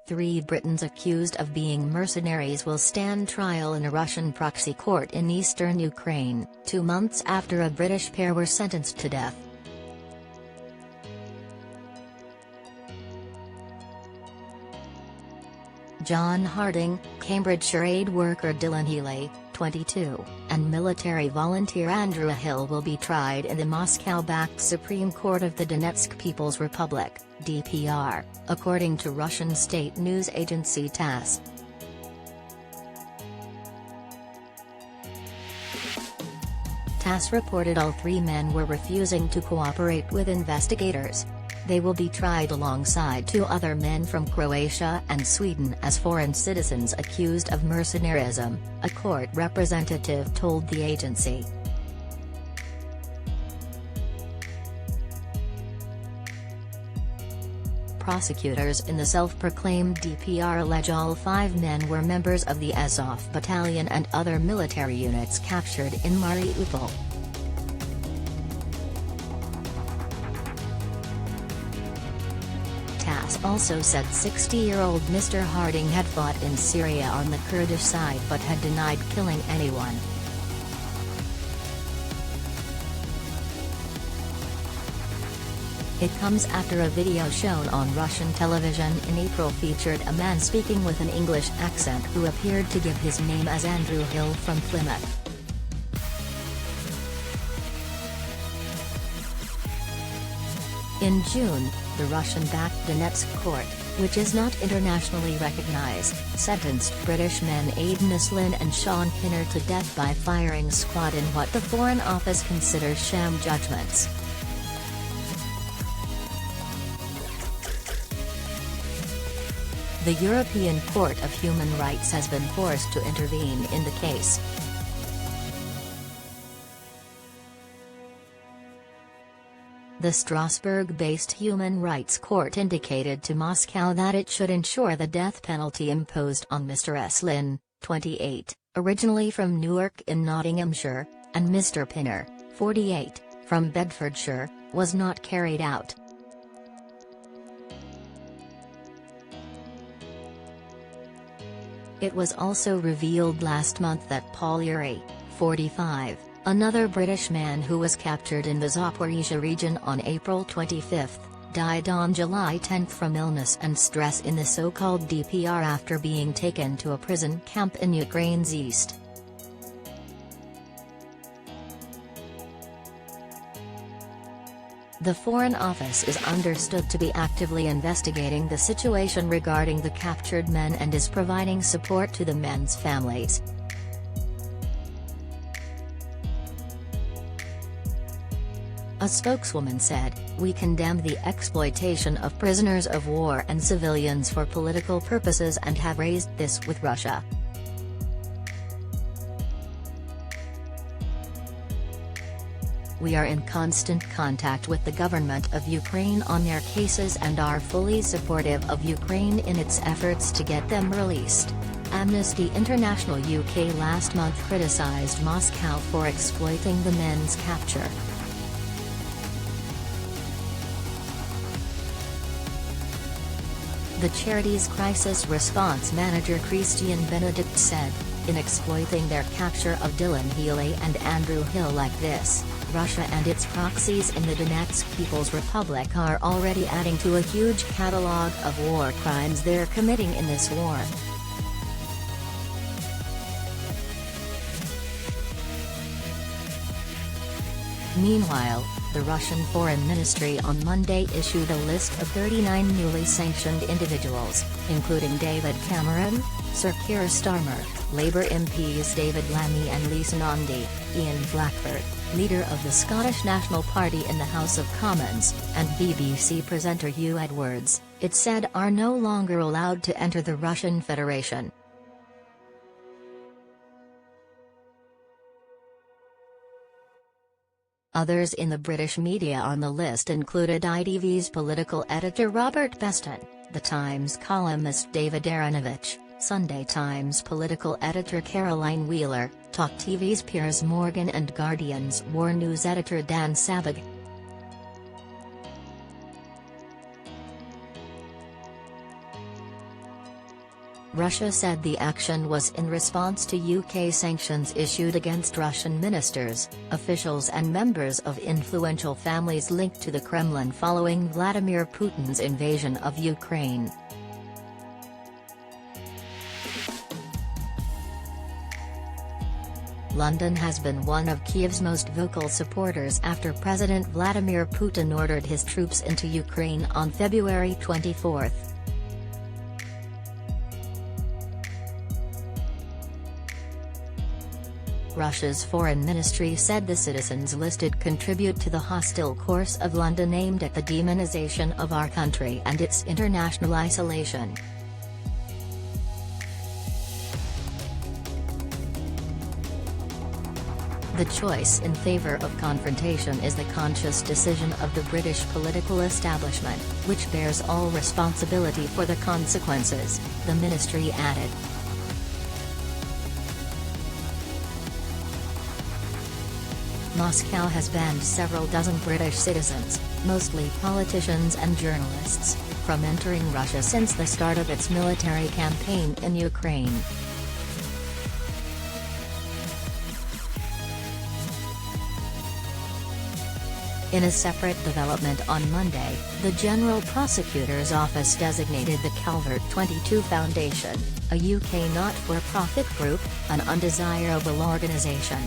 3 Britons accused of being mercenaries will stand trial in a Russian proxy court in eastern Ukraine, 2 months after a British pair were sentenced to death. John Harding, Cambridgeshire aid worker Dylan Healy, 22, and military volunteer Andrew Hill will be tried in the Moscow-backed Supreme Court of the Donetsk People's Republic, DPR, according to Russian state news agency Tass. Tass reported all 3 men were refusing to cooperate with investigators. They will be tried alongside 2 other men from Croatia and Sweden as foreign citizens accused of mercenarism, a court representative told the agency. Prosecutors in the self-proclaimed DPR allege all 5 men were members of the Azov battalion and other military units captured in Mariupol. Tass also said 60-year-old Mr. Harding had fought in Syria on the Kurdish side but had denied killing anyone. It comes after a video shown on Russian television in April featured a man speaking with an English accent who appeared to give his name as Andrew Hill from Plymouth. In June, the Russian-backed Donetsk court, which is not internationally recognized, sentenced British men Aidan Islin and Sean Kinner to death by firing squad in what the Foreign Office considers sham judgments. The European Court of Human Rights has been forced to intervene in the case. The Strasbourg-based Human Rights Court indicated to Moscow that it should ensure the death penalty imposed on Mr. Islin, 28, originally from Newark in Nottinghamshire, and Mr. Pinner, 48, from Bedfordshire, was not carried out. It was also revealed last month that Paul Urey, 45, another British man who was captured in the Zaporizhzhia region on April 25, died on July 10 from illness and stress in the so-called DPR after being taken to a prison camp in Ukraine's east. The Foreign Office is understood to be actively investigating the situation regarding the captured men and is providing support to the men's families. A spokeswoman said, "We condemn the exploitation of prisoners of war and civilians for political purposes and have raised this with Russia." "We are in constant contact with the government of Ukraine on their cases and are fully supportive of Ukraine in its efforts to get them released." Amnesty International UK last month criticized Moscow for exploiting the men's capture. The charity's crisis response manager Christian Benedict said, "In exploiting their capture of Dylan Healy and Andrew Hill like this, Russia and its proxies in the Donetsk People's Republic are already adding to a huge catalogue of war crimes they're committing in this war." Meanwhile, the Russian Foreign Ministry on Monday issued a list of 39 newly sanctioned individuals, including David Cameron, Sir Keir Starmer, Labour MPs David Lammy and Lisa Nandy, Ian Blackford, leader of the Scottish National Party in the House of Commons, and BBC presenter Hugh Edwards, it said are no longer allowed to enter the Russian Federation. Others in the British media on the list included ITV's political editor Robert Beston, The Times columnist David Aaronovitch, Sunday Times political editor Caroline Wheeler, Talk TV's Piers Morgan and Guardian's war news editor Dan Sabag. Russia said the action was in response to UK sanctions issued against Russian ministers, officials and members of influential families linked to the Kremlin following Vladimir Putin's invasion of Ukraine. London has been one of Kyiv's most vocal supporters after President Vladimir Putin ordered his troops into Ukraine on February 24. Russia's foreign ministry said the citizens listed contribute to the hostile course of London aimed at the demonization of our country and its international isolation. The choice in favour of confrontation is the conscious decision of the British political establishment, which bears all responsibility for the consequences, the ministry added. Moscow has banned several dozen British citizens, mostly politicians and journalists, from entering Russia since the start of its military campaign in Ukraine. In a separate development on Monday, the General Prosecutor's Office designated the Calvert 22 Foundation, a UK not-for-profit group, an undesirable organisation.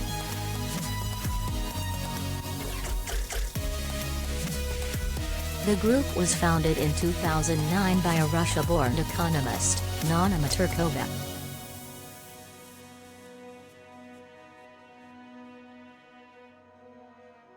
The group was founded in 2009 by a Russia-born economist, Nana Maturkova.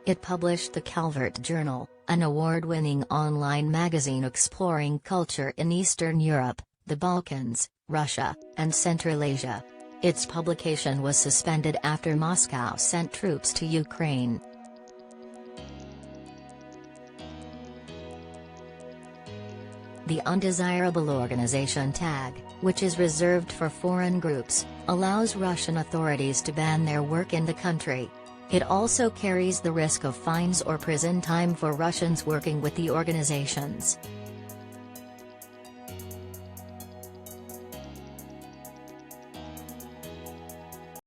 It published the Calvert Journal, an award-winning online magazine exploring culture in Eastern Europe, the Balkans, Russia, and Central Asia. Its publication was suspended after Moscow sent troops to Ukraine. The undesirable organization tag, which is reserved for foreign groups, allows Russian authorities to ban their work in the country. It also carries the risk of fines or prison time for Russians working with the organizations.